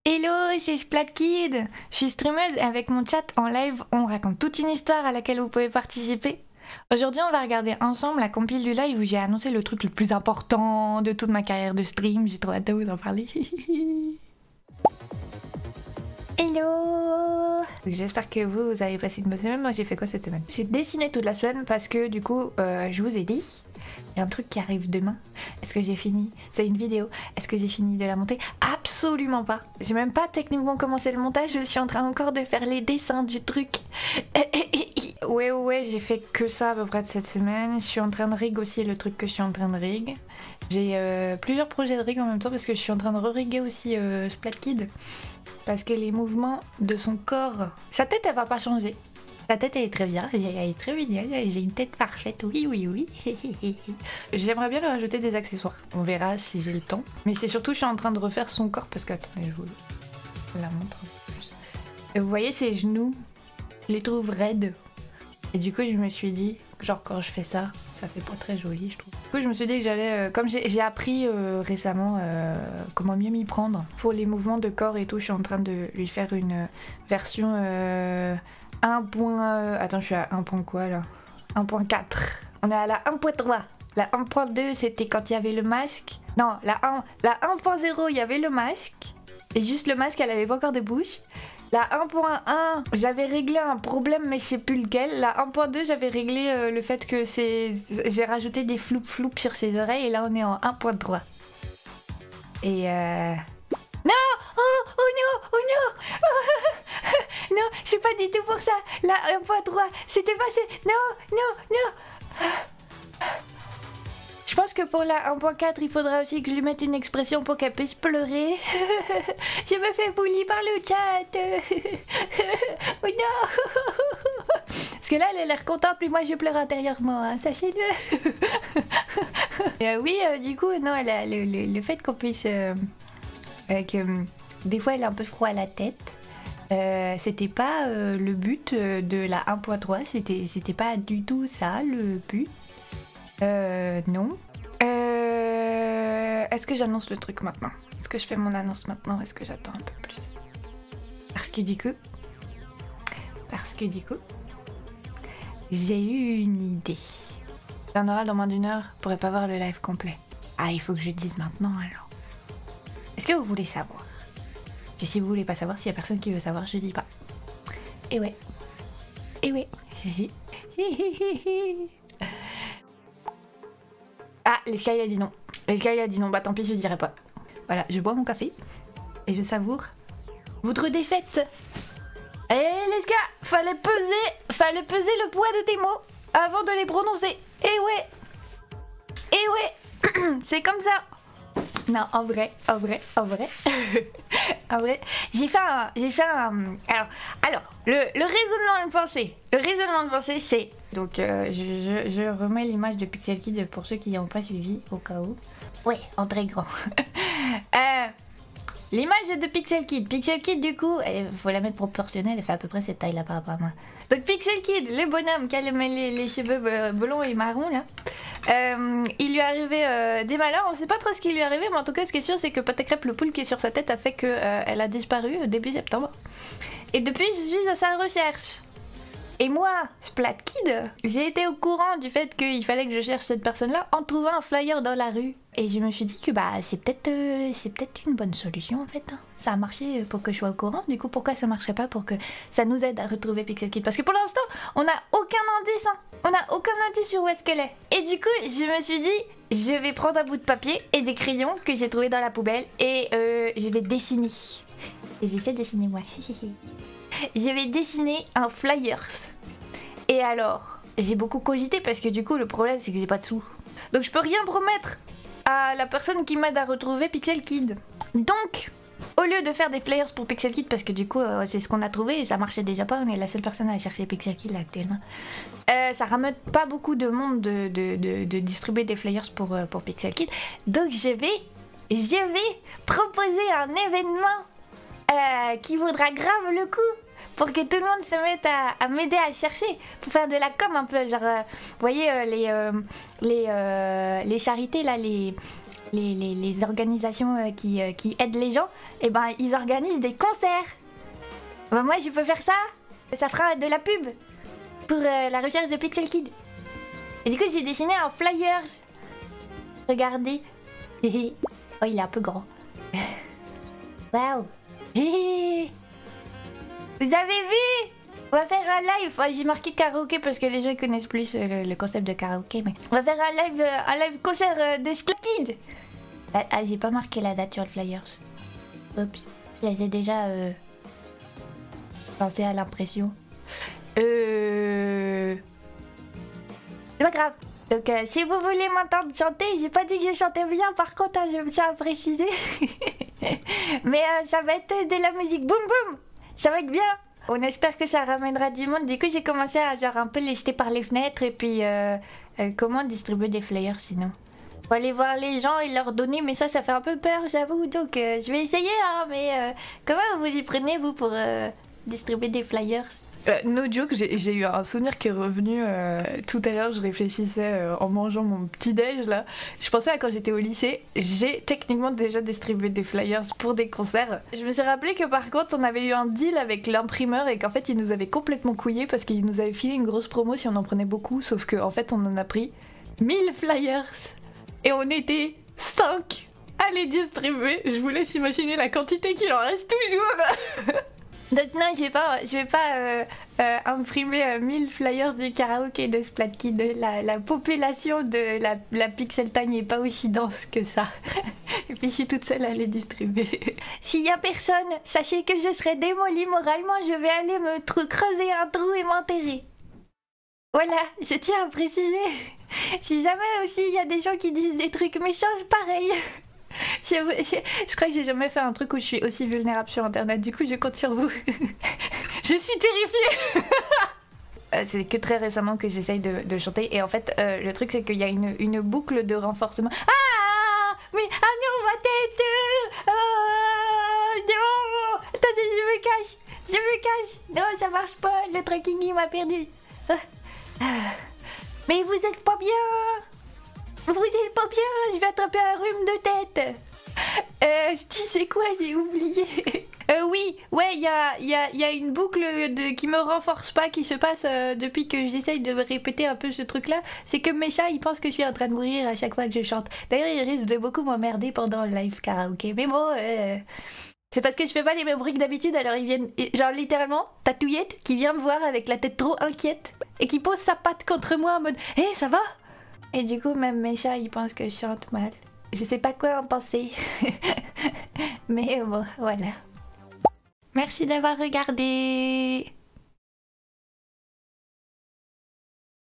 Hello, c'est Splatkid. Je suis streameuse et avec mon chat en live, on raconte toute une histoire à laquelle vous pouvez participer. Aujourd'hui, on va regarder ensemble la compile du live où j'ai annoncé le truc le plus important de toute ma carrière de stream. J'ai trop hâte de vous en parler. Hello. J'espère que vous avez passé une bonne semaine. Moi, j'ai fait quoi cette semaine? J'ai dessiné toute la semaine parce que du coup, je vous ai dit, il y a un truc qui arrive demain. Est-ce que j'ai fini? C'est une vidéo. Est-ce que j'ai fini de la monter? Absolument pas. J'ai même pas techniquement commencé le montage. Je suis en train encore de faire les dessins du truc. Ouais, j'ai fait que ça à peu près de cette semaine. Je suis en train de rig aussi le truc que je suis en train de rig. J'ai plusieurs projets de rig en même temps parce que je suis en train de re-riguer aussi Splatkid. Parce que les mouvements de son corps... Sa tête, elle va pas changer. Sa tête, elle est très bien. Elle est très mignonne. J'ai une tête parfaite. Oui. J'aimerais bien lui rajouter des accessoires. On verra si j'ai le temps. Mais c'est surtout, je suis en train de refaire son corps parce que... Attendez, je vous la montre un peu plus. Et vous voyez ses genoux? Je les trouve raides. Et du coup, je me suis dit, genre quand je fais ça, ça fait pas très joli, je trouve. Du coup, je me suis dit que j'allais, comme j'ai appris récemment comment mieux m'y prendre pour les mouvements de corps et tout, je suis en train de lui faire une version 1. Attends, je suis à 1. Quoi là? 1.4. On est à la 1.3. La 1.2, c'était quand il y avait le masque. Non, la 1.0, il y avait le masque. Et juste le masque, elle avait pas encore de bouche. La 1.1, j'avais réglé un problème mais je sais plus lequel. La 1.2, j'avais réglé le fait que j'ai rajouté des floup sur ses oreilles et là on est en 1.3. Et Non! Oh non! Non, c'est pas du tout pour ça. La 1.3, c'était pas... Non! Je pense que pour la 1.4, il faudra aussi que je lui mette une expression pour qu'elle puisse pleurer. Je me fais bully par le chat. Oh non. Parce que là, elle a l'air contente, mais moi, je pleure intérieurement, hein, sachez-le. Oui, du coup, non, elle a le fait qu'on puisse... que des fois, elle a un peu froid à la tête. C'était pas le but de la 1.3, c'était pas du tout ça, le but. Non. Est-ce que j'annonce le truc maintenant? Est-ce que je fais mon annonce maintenant? Est-ce que j'attends un peu plus? Parce que du coup, j'ai eu une idée. J'en aurai dans moins d'1 heure, je pourrais pas voir le live complet. Ah, il faut que je dise maintenant alors. Est-ce que vous voulez savoir? Et si vous voulez pas savoir, s'il y a personne qui veut savoir, je dis pas. Et ouais. Ah, Lesky a dit non. Lesky a dit non, bah tant pis, je dirai pas. Voilà, je bois mon café et je savoure votre défaite. Eh Lesky, fallait peser le poids de tes mots avant de les prononcer. Et ouais, c'est comme ça. Non, en vrai. En vrai, j'ai fait un... Alors, le raisonnement de pensée. Le raisonnement de pensée, c'est... Donc, je remets l'image de Pixel Kid pour ceux qui n'ont pas suivi, au cas où. Ouais, en très grand. L'image de Pixel Kid. Pixel Kid, du coup, il faut la mettre proportionnelle, elle fait à peu près cette taille-là par rapport à moi. Donc, Pixel Kid, le bonhomme qui a les cheveux blonds et marrons, là. Il lui est arrivé des malheurs, on sait pas trop ce qui lui est arrivé, mais en tout cas, ce qui est sûr, c'est que Patacrep, le poule qui est sur sa tête, a fait qu'elle a disparu début septembre. Et depuis, je suis à sa recherche. Et moi, Splatkid, j'ai été au courant du fait qu'il fallait que je cherche cette personne-là en trouvant un flyer dans la rue. Et je me suis dit que bah c'est peut-être une bonne solution en fait. Ça a marché pour que je sois au courant, du coup pourquoi ça marcherait pas pour que ça nous aide à retrouver Pixel Kid? Parce que pour l'instant, on n'a aucun indice, hein. On n'a aucun indice sur où est-ce qu'elle est. Et du coup, je me suis dit, je vais prendre un bout de papier et des crayons que j'ai trouvé dans la poubelle et je vais dessiner. Et j'essaie de dessiner moi. Je vais dessiner un flyers. Et alors, j'ai beaucoup cogité parce que du coup, le problème c'est que j'ai pas de sous. Donc je peux rien promettre à la personne qui m'aide à retrouver Pixel Kid. Donc, au lieu de faire des flyers pour Pixel Kid, parce que du coup, c'est ce qu'on a trouvé et ça marchait déjà pas, on est la seule personne à chercher Pixel Kid là actuellement. Ça ramène pas beaucoup de monde de distribuer des flyers pour Pixel Kid. Donc je vais proposer un événement qui vaudra grave le coup. Pour que tout le monde se mette à m'aider à chercher, pour faire de la com un peu, genre, vous voyez les charités là, les organisations qui aident les gens, et ben ils organisent des concerts. Ben, moi je peux faire ça, ça fera de la pub pour la recherche de Pixel Kid. Et du coup j'ai dessiné un flyers. Regardez. Oh il est un peu grand. Waouh. Vous avez vu? On va faire un live. Enfin, j'ai marqué karaoké parce que les gens connaissent plus le concept de karaoké. Mais on va faire un live concert de Splat Kid. Ah, j'ai pas marqué la date sur le flyers. Oups, je les ai déjà pensé à l'impression. C'est pas grave. Donc si vous voulez m'entendre chanter, j'ai pas dit que je chantais bien par contre, hein, je me tiens à préciser. Mais ça va être de la musique boum boum. Ça va être bien. On espère que ça ramènera du monde. Du coup j'ai commencé à genre un peu les jeter par les fenêtres. Et puis comment distribuer des flyers sinon? Faut aller voir les gens et leur donner, mais ça fait un peu peur j'avoue. Donc je vais essayer hein, mais comment vous y prenez vous pour distribuer des flyers? No joke, j'ai eu un souvenir qui est revenu tout à l'heure, je réfléchissais en mangeant mon petit déj là. Je pensais à quand j'étais au lycée, j'ai techniquement déjà distribué des flyers pour des concerts. Je me suis rappelé que par contre on avait eu un deal avec l'imprimeur et qu'en fait il nous avait complètement couillé parce qu'il nous avait filé une grosse promo si on en prenait beaucoup, sauf qu'en fait on en a pris 1000 flyers et on était 5 à les distribuer. Je vous laisse imaginer la quantité qu'il en reste toujours. Donc non, je vais pas imprimer 1000 flyers du karaoké de Splat Kid. La population de la Pixel Time n'est pas aussi dense que ça. Et puis je suis toute seule à les distribuer. S'il y a personne, sachez que je serai démolie moralement. Je vais aller me creuser un trou et m'enterrer. Voilà, je tiens à préciser. Si jamais aussi il y a des gens qui disent des trucs méchants, c'est pareil. Je crois que j'ai jamais fait un truc où je suis aussi vulnérable sur internet, du coup je compte sur vous. Je suis terrifiée. C'est que très récemment que j'essaye de chanter et en fait le truc c'est qu'il y a une boucle de renforcement. Ah mais ah non ma tête. Non. Attendez, je me cache. Non ça marche pas, le tracking il m'a perdu. Mais vous êtes pas bien. Vous êtes pas bien, je vais attraper un rhume de tête. Tu sais quoi, j'ai oublié. Oui, ouais, il y a une boucle qui me renforce pas, qui se passe depuis que j'essaye de répéter un peu ce truc-là. C'est que mes chats, ils pensent que je suis en train de mourir à chaque fois que je chante. D'ailleurs, ils risquent de beaucoup m'emmerder pendant le live karaoké. Mais bon, c'est parce que je fais pas les mêmes bruits que d'habitude, alors ils viennent... Genre littéralement, Tatouillette qui vient me voir avec la tête trop inquiète et qui pose sa patte contre moi en mode « Hé, ça va ?» Et du coup, même mes chats, ils pensent que je chante mal. Je sais pas quoi en penser. Mais bon, voilà. Merci d'avoir regardé.